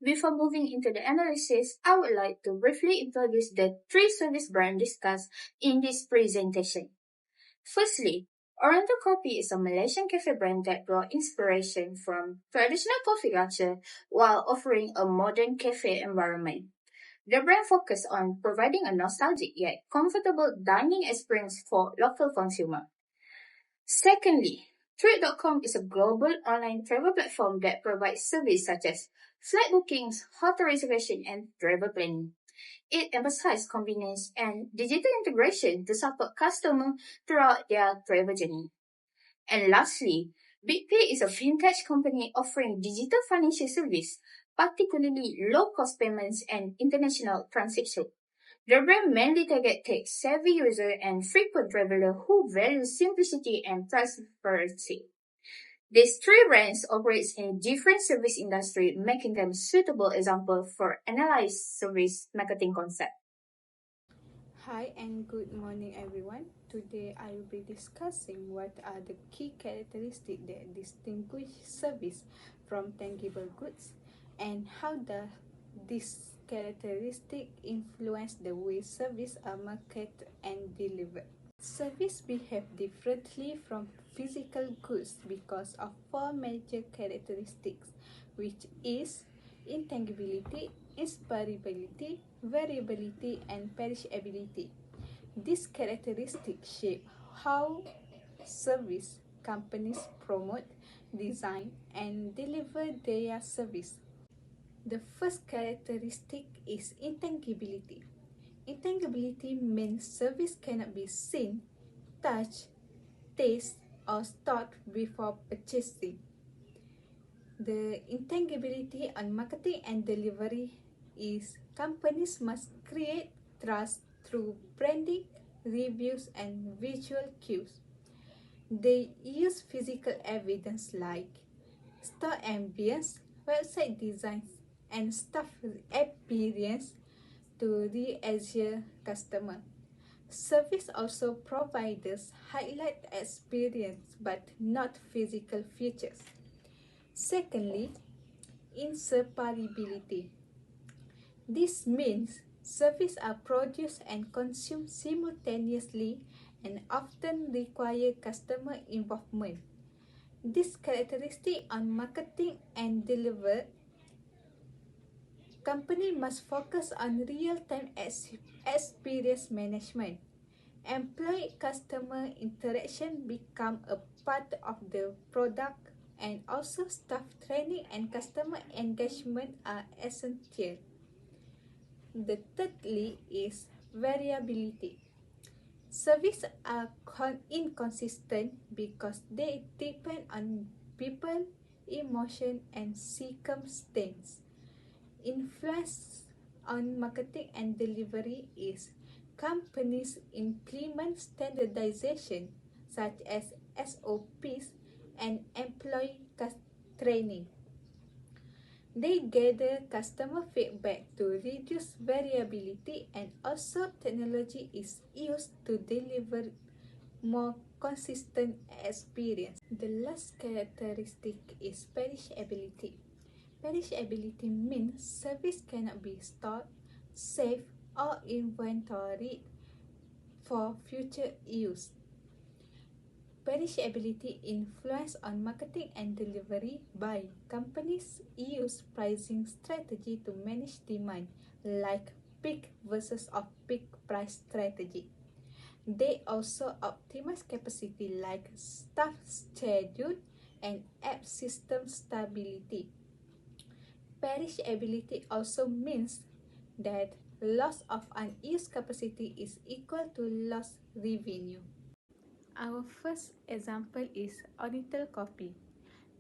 Before moving into the analysis, I would like to briefly introduce the three service brands discussed in this presentation. Firstly, Oriental Coffee is a Malaysian cafe brand that draws inspiration from traditional coffee culture while offering a modern cafe environment. The brand focuses on providing a nostalgic yet comfortable dining experience for local consumers. Secondly, Trip.com is a global online travel platform that provides services such as flight bookings, hotel reservation, and travel planning. It emphasizes convenience and digital integration to support customers throughout their travel journey. And lastly, BigPay is a fintech company offering digital financial service, particularly low-cost payments and international transactions. The brand mainly target tech-savvy users and frequent travelers who value simplicity and transparency. These three brands operate in different service industry, making them suitable examples for analyze service marketing concept. Hi and good morning everyone. Today I will be discussing what are the key characteristics that distinguish service from tangible goods and how does this characteristic influence the way service are marketed and delivered. Service behave differently from physical goods because of four major characteristics, which is intangibility, inspirability, variability, and perishability. These characteristics shape how service companies promote, design, and deliver their service. The first characteristic is intangibility. Intangibility means service cannot be seen, touched, tasted, or stored before purchasing. The intangibility on marketing and delivery is companies must create trust through branding, reviews, and visual cues. They use physical evidence like store ambience, website designs, and staff appearance to reassure customer. Service also providers highlight experience but not physical features. Secondly, inseparability. This means services are produced and consumed simultaneously and often require customer involvement. This characteristic on marketing and deliver company must focus on real-time experience management. Employee customer interaction become a part of the product, and also staff training and customer engagement are essential. The thirdly is variability. Services are inconsistent because they depend on people, emotion, and circumstance. Influence on marketing and delivery is companies implement standardization such as SOPs and employee training. They gather customer feedback to reduce variability, and also technology is used to deliver more consistent experience. The last characteristic is perishability. Perishability means service cannot be stored, saved, or inventoried for future use. Perishability influence on marketing and delivery by companies use pricing strategy to manage demand like peak versus off-peak price strategy. They also optimize capacity like staff schedule and app system stability. Perishability also means that loss of unused capacity is equal to lost revenue. Our first example is Oriental Coffee.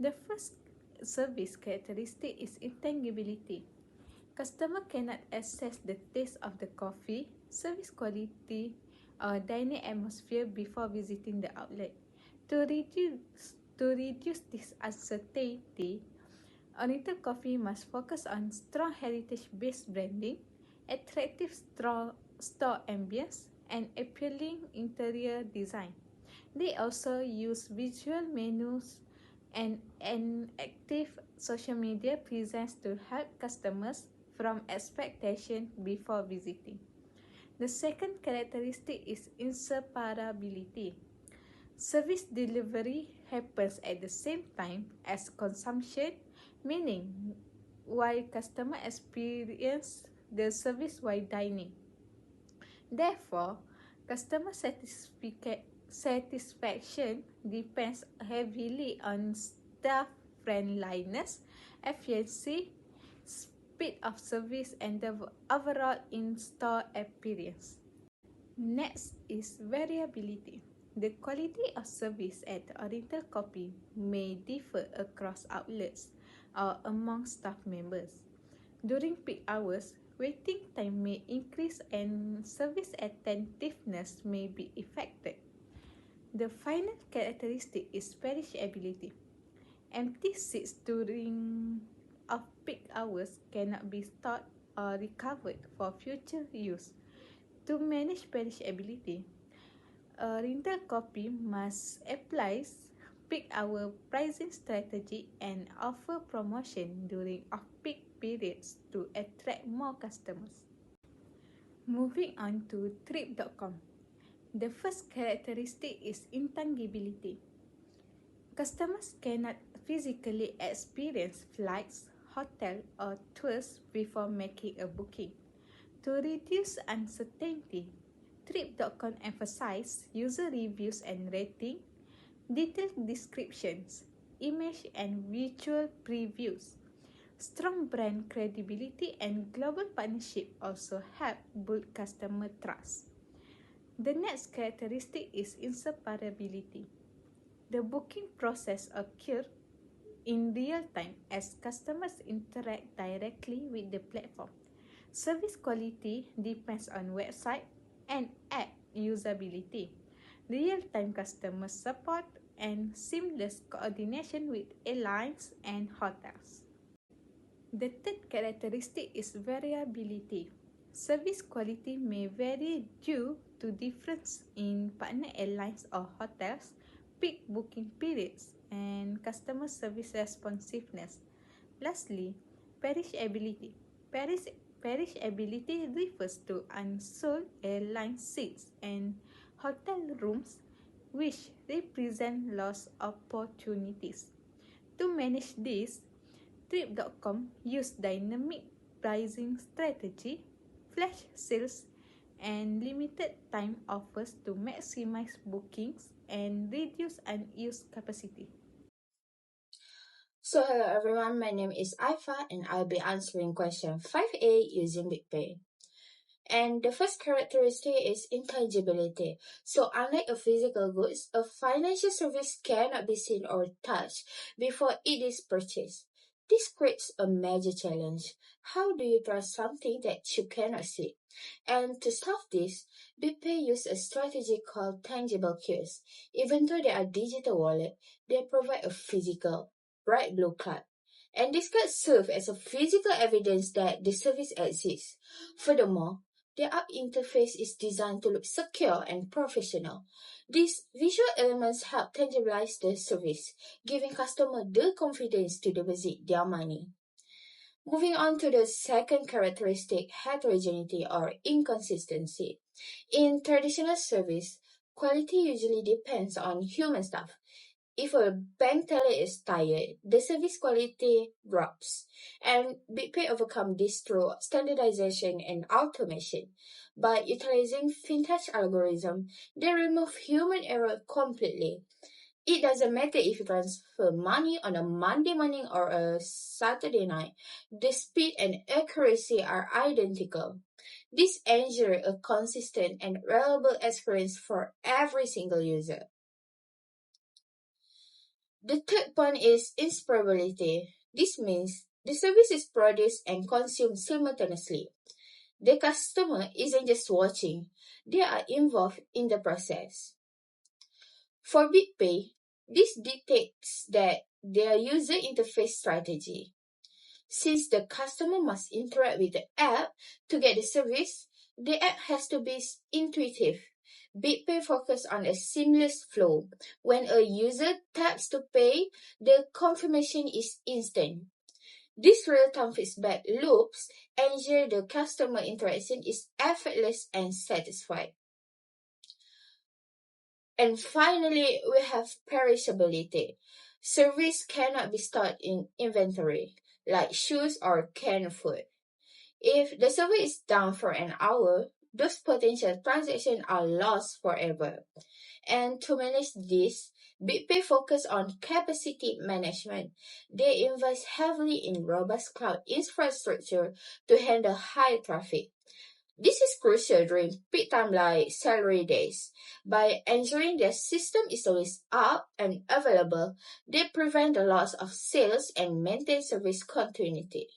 The first service characteristic is intangibility. Customer cannot access the taste of the coffee, service quality, or dining atmosphere before visiting the outlet. To reduce this uncertainty, Oriental Coffee must focus on strong heritage-based branding, attractive store ambience, and appealing interior design. They also use visual menus and an active social media presence to help customers from expectation before visiting. The second characteristic is inseparability. Service delivery happens at the same time as consumption, meaning while customer experience the service while dining. Therefore, customer satisfaction depends heavily on staff friendliness, efficiency, speed of service, and the overall in-store appearance. Next is variability. The quality of service at Oriental Copy may differ across outlets or among staff members. During peak hours, waiting time may increase and service attentiveness may be affected. The final characteristic is perishability. Empty seats during off-peak hours cannot be stored or recovered for future use. To manage perishability, a rental copy must apply peak hour pricing strategy and offer promotion during off-peak periods to attract more customers. Moving on to Trip.com. The first characteristic is intangibility. Customers cannot physically experience flights, hotel, or tours before making a booking. To reduce uncertainty, Trip.com emphasizes user reviews and rating, detailed descriptions, image and visual previews. Strong brand credibility and global partnership also help build customer trust. The next characteristic is inseparability. The booking process occurs in real time as customers interact directly with the platform. Service quality depends on website and app usability, real-time customer support, and seamless coordination with airlines and hotels. The third characteristic is variability. Service quality may vary due to difference in partner airlines or hotels, peak booking periods, and customer service responsiveness. Lastly, perishability. Perishability refers to unsold airline seats and hotel rooms which represent lost opportunities. To manage this, Trip.com use dynamic pricing strategy, flash sales, and limited time offers to maximize bookings and reduce unused capacity. So hello everyone, my name is Aifa and I'll be answering question 5A using BigPay. And the first characteristic is intangibility. So unlike a physical goods, a financial service cannot be seen or touched before it is purchased. This creates a major challenge. How do you trust something that you cannot see? And to stop this, BigPay uses a strategy called tangible cues. Even though they are digital wallet, they provide a physical, bright blue card. And this card serves as a physical evidence that the service exists. Furthermore, the app interface is designed to look secure and professional. These visual elements help tangibilize the service, giving customers the confidence to deposit their money. Moving on to the second characteristic, heterogeneity or inconsistency. In traditional service, quality usually depends on human staff. If a bank teller is tired, the service quality drops. And BigPay overcome this through standardization and automation. By utilizing fintech algorithm, they remove human error completely. It doesn't matter if you transfer money on a Monday morning or a Saturday night. The speed and accuracy are identical. This ensures a consistent and reliable experience for every single user. The third point is inseparability. This means the service is produced and consumed simultaneously. The customer isn't just watching, they are involved in the process. For BigPay, this dictates that their user interface strategy. Since the customer must interact with the app to get the service, the app has to be intuitive. BitPay focuses on a seamless flow. When a user taps to pay, the confirmation is instant. These real-time feedback loops ensure the customer interaction is effortless and satisfied. And finally, we have perishability. Service cannot be stored in inventory, like shoes or canned food. If the server is down for an hour, those potential transactions are lost forever. And to manage this, BigPay focus on capacity management. They invest heavily in robust cloud infrastructure to handle high traffic. This is crucial during peak time like salary days. By ensuring their system is always up and available, they prevent the loss of sales and maintain service continuity.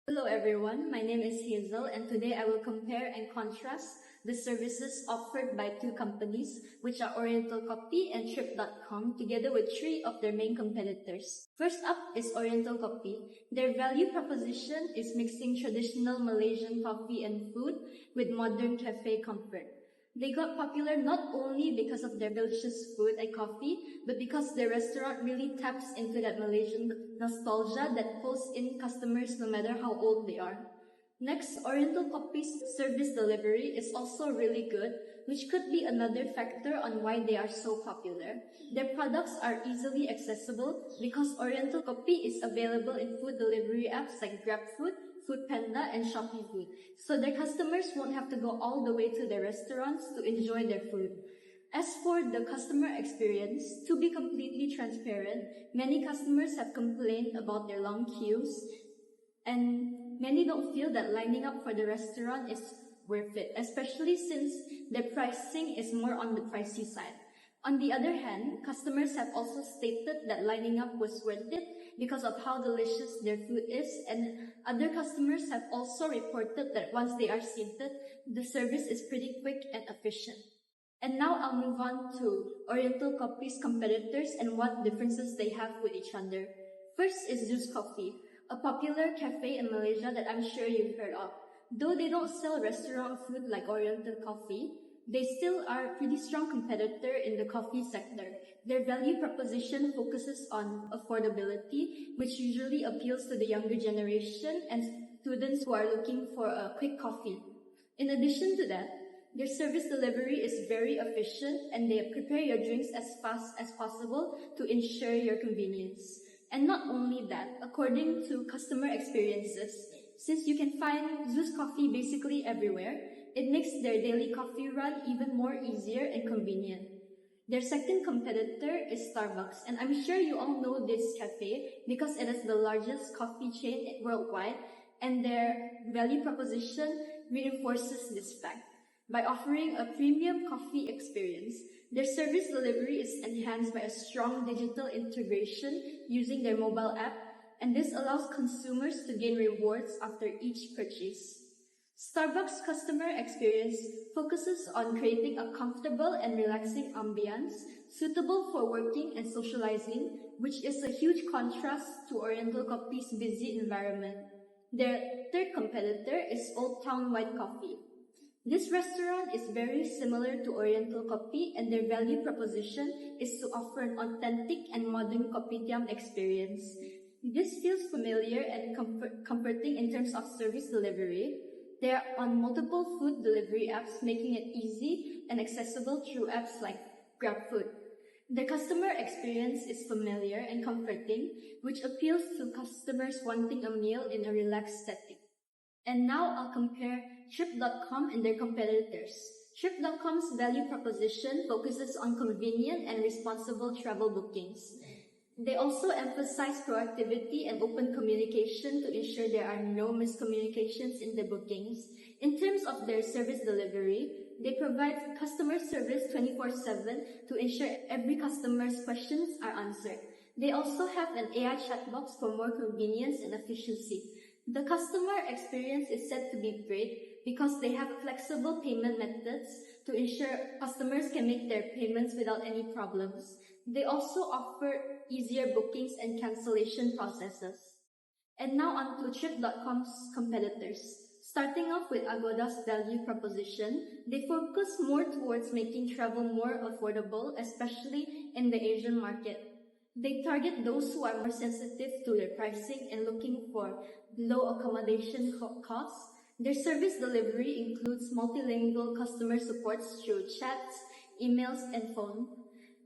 Hello everyone, my name is Hazel and today I will compare and contrast the services offered by two companies, which are Oriental Copy and Trip.com, together with three of their main competitors. First up is Oriental Copy. Their value proposition is mixing traditional Malaysian coffee and food with modern cafe comfort. They got popular not only because of their delicious food and coffee, but because their restaurant really taps into that Malaysian nostalgia that pulls in customers no matter how old they are. Next, Oriental Coffee's service delivery is also really good, which could be another factor on why they are so popular. Their products are easily accessible because Oriental Coffee is available in food delivery apps like GrabFood, Foodpanda, and Shopee Food, so their customers won't have to go all the way to their restaurants to enjoy their food. As for the customer experience, to be completely transparent, many customers have complained about their long queues, and many don't feel that lining up for the restaurant is worth it, especially since their pricing is more on the pricey side. On the other hand, customers have also stated that lining up was worth it because of how delicious their food is, and other customers have also reported that once they are seated, the service is pretty quick and efficient. And now I'll move on to Oriental Coffee's competitors and what differences they have with each other. First is Zeus Coffee, a popular cafe in Malaysia that I'm sure you've heard of. Though they don't sell restaurant food like Oriental Coffee, they still are a pretty strong competitor in the coffee sector. Their value proposition focuses on affordability, which usually appeals to the younger generation and students who are looking for a quick coffee. In addition to that, their service delivery is very efficient and they prepare your drinks as fast as possible to ensure your convenience. And not only that, according to customer experiences, since you can find Zeus Coffee basically everywhere, it makes their daily coffee run even more easier and convenient. Their second competitor is Starbucks, and I'm sure you all know this cafe because it is the largest coffee chain worldwide, and their value proposition reinforces this fact. By offering a premium coffee experience, their service delivery is enhanced by a strong digital integration using their mobile app, and this allows consumers to gain rewards after each purchase. Starbucks customer experience focuses on creating a comfortable and relaxing ambience suitable for working and socializing, which is a huge contrast to Oriental Coffee's busy environment. Their third competitor is Old Town White Coffee. This restaurant is very similar to Oriental Coffee, and their value proposition is to offer an authentic and modern kopitiam experience. This feels familiar and comforting in terms of service delivery. They are on multiple food delivery apps, making it easy and accessible through apps like GrabFood. The customer experience is familiar and comforting, which appeals to customers wanting a meal in a relaxed setting. And now I'll compare Trip.com and their competitors. Trip.com's value proposition focuses on convenient and responsible travel bookings. They also emphasize proactivity and open communication to ensure there are no miscommunications in the bookings. In terms of their service delivery, they provide customer service 24/7 to ensure every customer's questions are answered. They also have an AI chat box for more convenience and efficiency. The customer experience is said to be great because they have flexible payment methods to ensure customers can make their payments without any problems. They also offer easier bookings and cancellation processes. And now on to Trip.com's competitors. Starting off with Agoda's value proposition, they focus more towards making travel more affordable, especially in the Asian market. They target those who are more sensitive to their pricing and looking for low accommodation costs. Their service delivery includes multilingual customer support through chats, emails, and phone,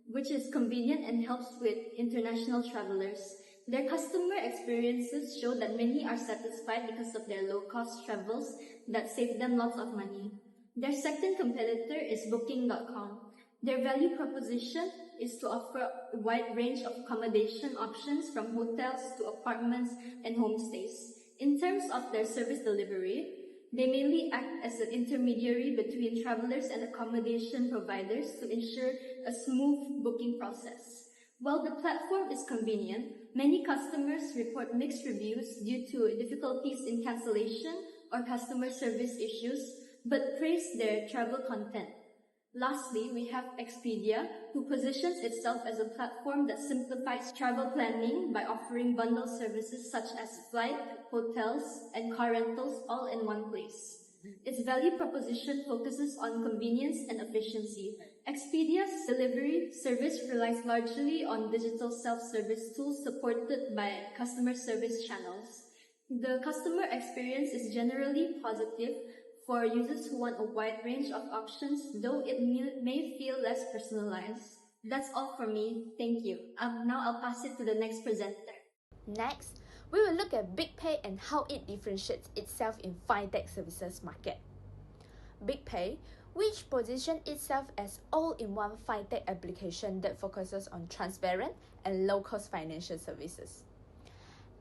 which is convenient and helps with international travelers. Their customer experiences show that many are satisfied because of their low-cost travels that save them lots of money. Their second competitor is Booking.com. Their value proposition is to offer a wide range of accommodation options from hotels to apartments and homestays. In terms of their service delivery, they mainly act as an intermediary between travelers and accommodation providers to ensure a smooth booking process. While the platform is convenient, many customers report mixed reviews due to difficulties in cancellation or customer service issues, but praise their travel content. Lastly, we have Expedia, who positions itself as a platform that simplifies travel planning by offering bundle services such as flight, hotels, and car rentals all in one place. Its value proposition focuses on convenience and efficiency. Expedia's delivery service relies largely on digital self-service tools supported by customer service channels. The customer experience is generally positive for users who want a wide range of options, though it may feel less personalized. That's all for me. Thank you. Now I'll pass it to the next presenter. Next, we will look at BigPay and how it differentiates itself in fintech services market. BigPay, which positions itself as all-in-one fintech application that focuses on transparent and low-cost financial services.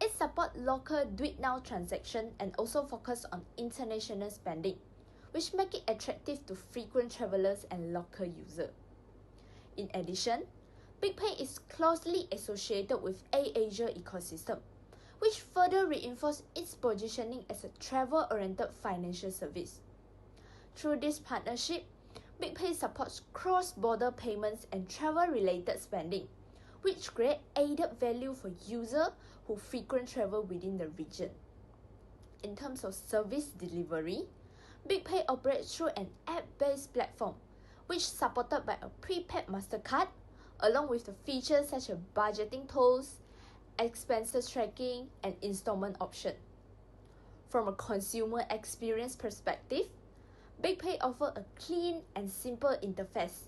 It supports local do-it-now transaction and also focus on international spending, which make it attractive to frequent travelers and local users. In addition, BigPay is closely associated with AirAsia ecosystem, which further reinforces its positioning as a travel-oriented financial service. Through this partnership, BigPay supports cross-border payments and travel-related spending, which create added value for users who frequent travel within the region. In terms of service delivery, BigPay operates through an app-based platform, which is supported by a prepaid MasterCard, along with the features such as budgeting tools, expenses tracking, and installment option. From a consumer experience perspective, BigPay offers a clean and simple interface,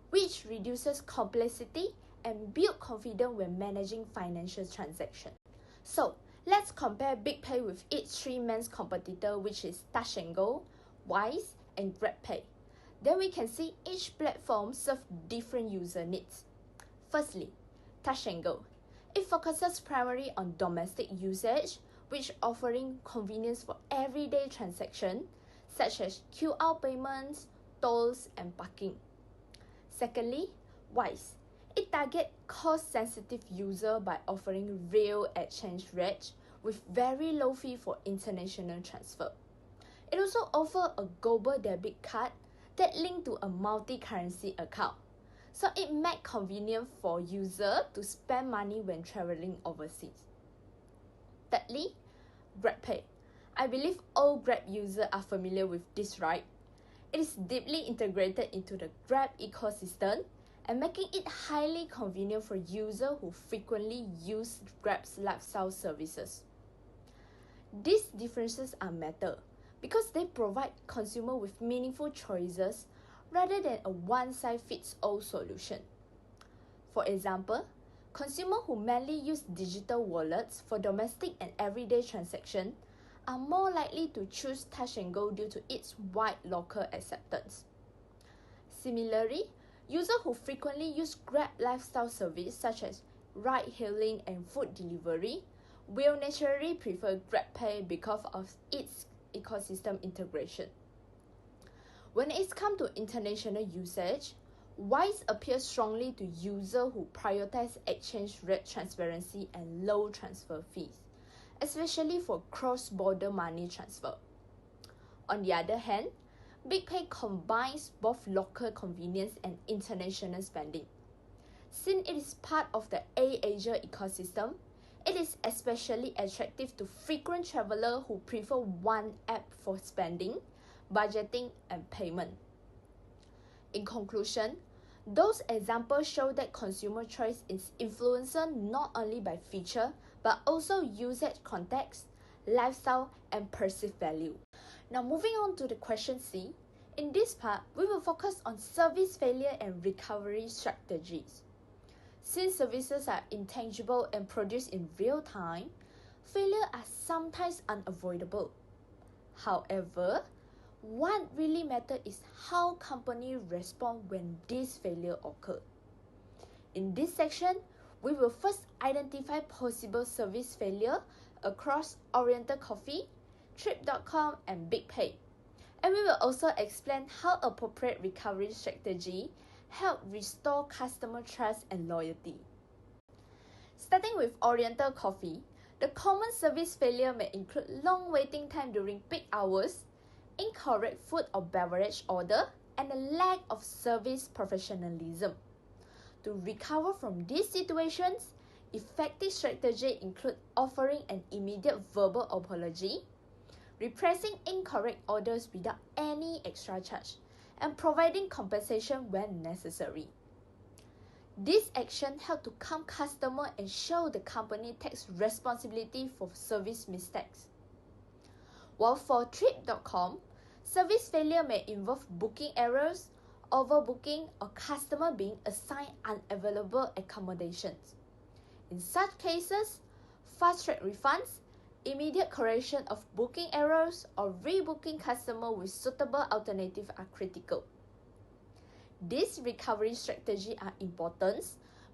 which reduces complexity and builds confidence when managing financial transactions. So, let's compare BigPay with its three main competitors, which is Touch 'n Go, Wise, and GrabPay. Then we can see each platform serves different user needs. Firstly, Touch 'n Go. It focuses primarily on domestic usage, which offering convenience for everyday transactions, such as QR payments, tolls, and parking. Secondly, Wise. It targets cost-sensitive users by offering real exchange rates with very low fee for international transfer. It also offers a global debit card that links to a multi-currency account, so it makes convenient for users to spend money when traveling overseas. Thirdly, GrabPay. I believe all Grab users are familiar with this, right? It is deeply integrated into the Grab ecosystem and making it highly convenient for users who frequently use Grab's lifestyle services. These differences are matter because they provide consumers with meaningful choices rather than a one-size-fits-all solution. For example, consumers who mainly use digital wallets for domestic and everyday transactions are more likely to choose Touch 'n Go due to its wide local acceptance. Similarly, users who frequently use Grab lifestyle service such as ride-hailing and food delivery will naturally prefer GrabPay because of its ecosystem integration. When it's come to international usage, Wise appeals strongly to users who prioritize exchange rate transparency and low transfer fees, especially for cross-border money transfer. On the other hand, BigPay combines both local convenience and international spending. Since it is part of the AirAsia ecosystem, It is especially attractive to frequent travelers who prefer one app for spending, budgeting, and payment. In conclusion, those examples show that consumer choice is influenced not only by feature but also usage context, lifestyle, and perceived value. Now moving on to the question C. In this part, we will focus on service failure and recovery strategies. Since services are intangible and produced in real time, failure are sometimes unavoidable. However, what really matters is how companies respond when this failure occurs. In this section, we will first identify possible service failure across Oriental Coffee, Trip.com, and BigPay. And we will also explain how appropriate recovery strategy help restore customer trust and loyalty. Starting with Oriental Coffee, the common service failure may include long waiting time during peak hours, incorrect food or beverage order, and a lack of service professionalism. To recover from these situations, effective strategies include offering an immediate verbal apology, repressing incorrect orders without any extra charge, and providing compensation when necessary. This action help to calm customers and show the company takes responsibility for service mistakes. While for Trip.com, service failure may involve booking errors, overbooking, or customer being assigned unavailable accommodations. In such cases, fast-track refunds, immediate correction of booking errors, or rebooking customer with suitable alternatives are critical. These recovery strategies are important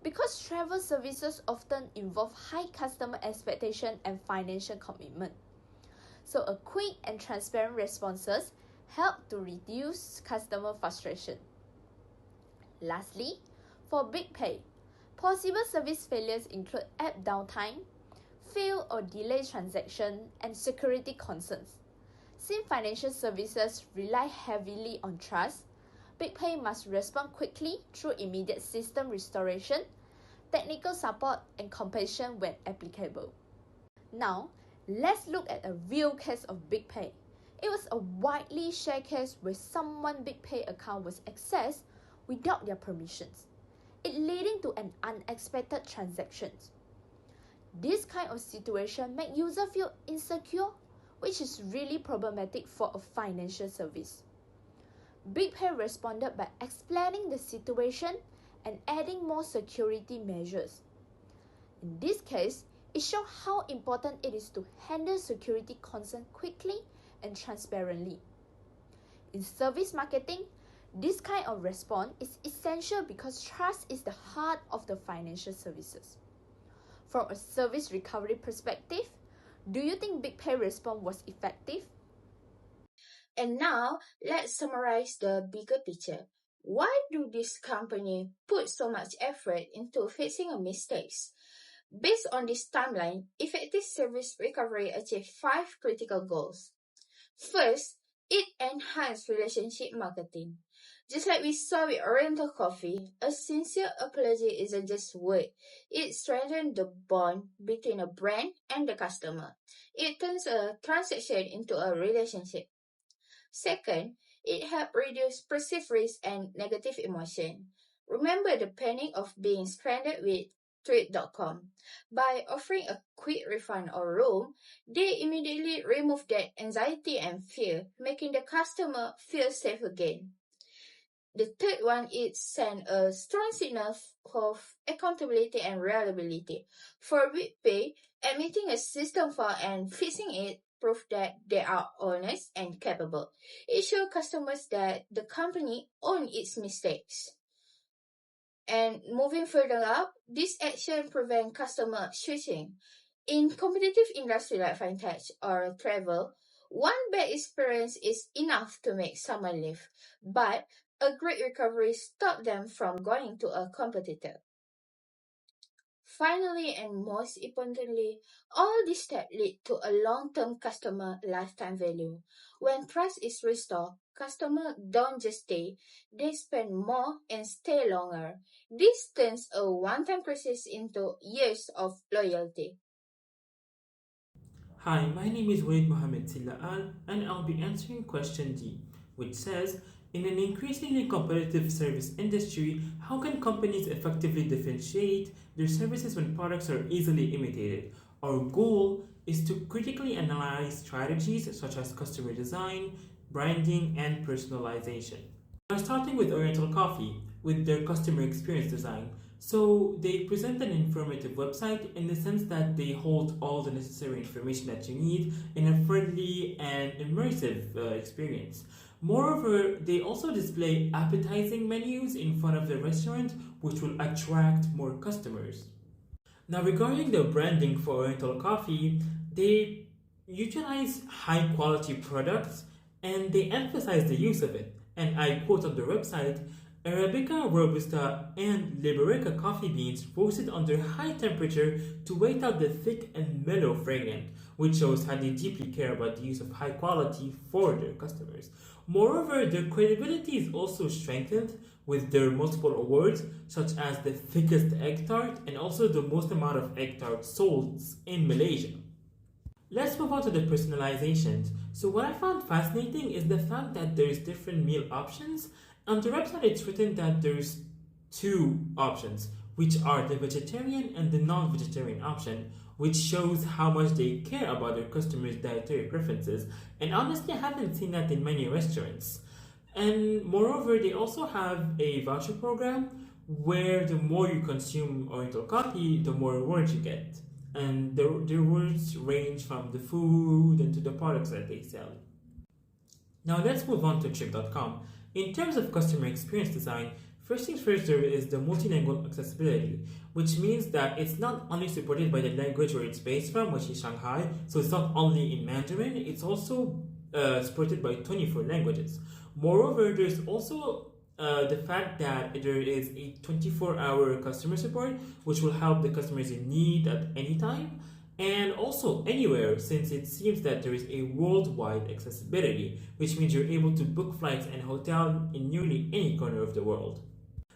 because travel services often involve high customer expectation and financial commitment. So a quick and transparent responses help to reduce customer frustration. Lastly, for BigPay, possible service failures include app downtime, fail or delay transaction, and security concerns. Since financial services rely heavily on trust, BigPay must respond quickly through immediate system restoration, technical support, and compensation when applicable. Now, let's look at a real case of BigPay. It was a widely shared case where someone's BigPay account was accessed without their permissions, it leading to an unexpected transaction. This kind of situation makes users feel insecure, which is really problematic for a financial service. BigPay responded by explaining the situation and adding more security measures. In this case, it shows how important it is to handle security concerns quickly and transparently. In service marketing, this kind of response is essential because trust is the heart of the financial services. From a service recovery perspective, do you think BigPay response was effective? And now, let's summarize the bigger picture. Why do this company put so much effort into fixing a mistakes? Based on this timeline, effective service recovery achieved 5 critical goals. First, it enhanced relationship marketing. Just like we saw with Oriental Coffee, a sincere apology isn't just word. It strengthens the bond between a brand and the customer. It turns a transaction into a relationship. Second, it helps reduce perceived risk and negative emotion. Remember the panic of being stranded with Trip.com. By offering a quick refund or room, they immediately remove that anxiety and fear, making the customer feel safe again. The third one is send a strong signal of accountability and reliability. For BigPay, admitting a system fault and fixing it prove that they are honest and capable. It shows customers that the company owns its mistakes. And moving further up, this action prevents customer switching. In competitive industry like fintech or travel, one bad experience is enough to make someone leave, but a great recovery stops them from going to a competitor. Finally, and most importantly, all these steps lead to a long-term customer lifetime value. When trust is restored, customers don't just stay, they spend more and stay longer. This turns a one-time crisis into years of loyalty. Hi, my name is Wade Mohammed Silaal, and I'll be answering question D, which says, in an increasingly competitive service industry, how can companies effectively differentiate their services when products are easily imitated? Our goal is to critically analyze strategies such as customer design, branding, and personalization. Now, starting with Oriental Coffee, with their customer experience design. So, they present an informative website in the sense that they hold all the necessary information that you need in a friendly and immersive experience. Moreover, they also display appetizing menus in front of the restaurant, which will attract more customers. Now, regarding the branding for Oriental Coffee, they utilize high quality products and they emphasize the use of it. And I quote on their website, Arabica, Robusta, and Liberica coffee beans roasted under high temperature to wait out the thick and mellow fragrance, which shows how they deeply care about the use of high quality for their customers. Moreover, their credibility is also strengthened with their multiple awards, such as the thickest egg tart and also the most amount of egg tarts sold in Malaysia. Let's move on to the personalizations. So what I found fascinating is the fact that there's different meal options. On the website it's written that there's two options, which are the vegetarian and the non-vegetarian option, which shows how much they care about their customers' dietary preferences. And honestly, I haven't seen that in many restaurants. And moreover, they also have a voucher program where the more you consume Oriental Coffee, the more rewards you get. And the rewards range from the food and to the products that they sell. Now let's move on to Trip.com. In terms of customer experience design, first things first, there is the multilingual accessibility, which means that it's not only supported by the language where it's based from, which is Shanghai, so it's not only in Mandarin, it's also supported by 24 languages. Moreover, there's also the fact that there is a 24-hour customer support, which will help the customers in need at any time, and also anywhere, since it seems that there is a worldwide accessibility, which means you're able to book flights and hotel in nearly any corner of the world.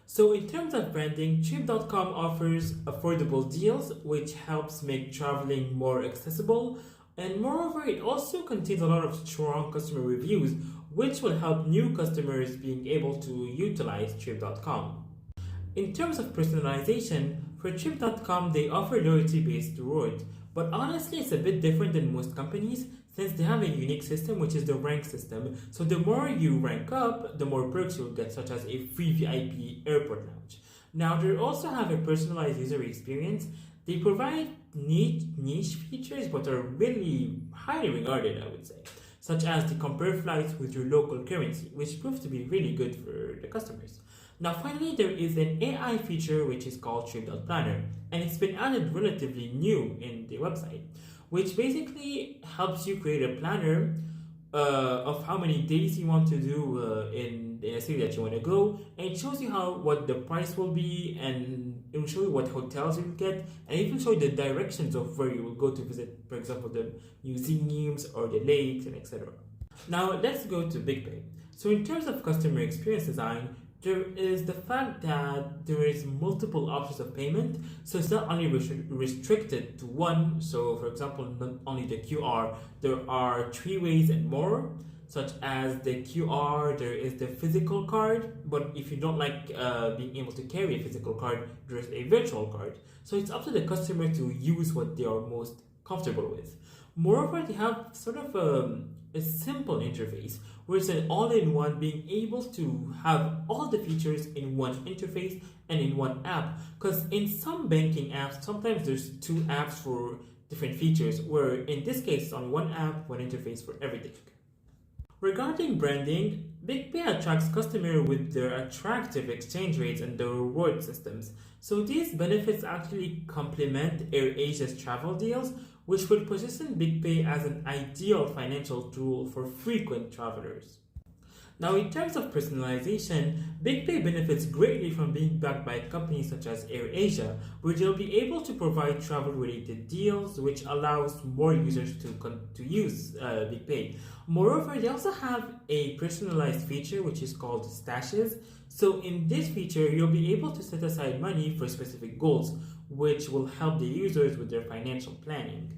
So in terms of branding, Trip.com offers affordable deals, which helps make traveling more accessible, and moreover, it also contains a lot of strong customer reviews, which will help new customers being able to utilize Trip.com. In terms of personalization, for Trip.com, they offer loyalty-based rewards, but honestly, it's a bit different than most companies since they have a unique system, which is the rank system. So the more you rank up, the more perks you'll get, such as a free VIP airport lounge. Now, they also have a personalized user experience. They provide niche features, but are really highly regarded, I would say, such as to compare flights with your local currency, which proves to be really good for the customers. Now finally, there is an AI feature which is called Trip.Planner, and it's been added relatively new in the website, which basically helps you create a planner of how many days you want to do in a city that you want to go, and it shows you what the price will be, and it will show you what hotels you will get, and it will show you the directions of where you will go to visit, for example, the museums or the lakes and etc. Now let's go to BigPay. So in terms of customer experience design, there is the fact that there is multiple options of payment, so it's not only restricted to one. So for example, not only the QR, there are 3 ways and more, such as the QR, there is the physical card, but if you don't like being able to carry a physical card, there's a virtual card. So it's up to the customer to use what they are most comfortable with. Moreover, they have sort of a simple interface where it's an all-in-one, being able to have all the features in one interface and in one app. Because in some banking apps, sometimes there's 2 apps for different features, where in this case, it's on one app, one interface for everything. Regarding branding, BigPay attracts customers with their attractive exchange rates and their reward systems. So these benefits actually complement AirAsia's travel deals, which would position BigPay as an ideal financial tool for frequent travelers. Now, in terms of personalization, BigPay benefits greatly from being backed by companies such as AirAsia, where they'll be able to provide travel-related deals, which allows more users to use BigPay. Moreover, they also have a personalized feature which is called Stashes. So in this feature, you'll be able to set aside money for specific goals, which will help the users with their financial planning.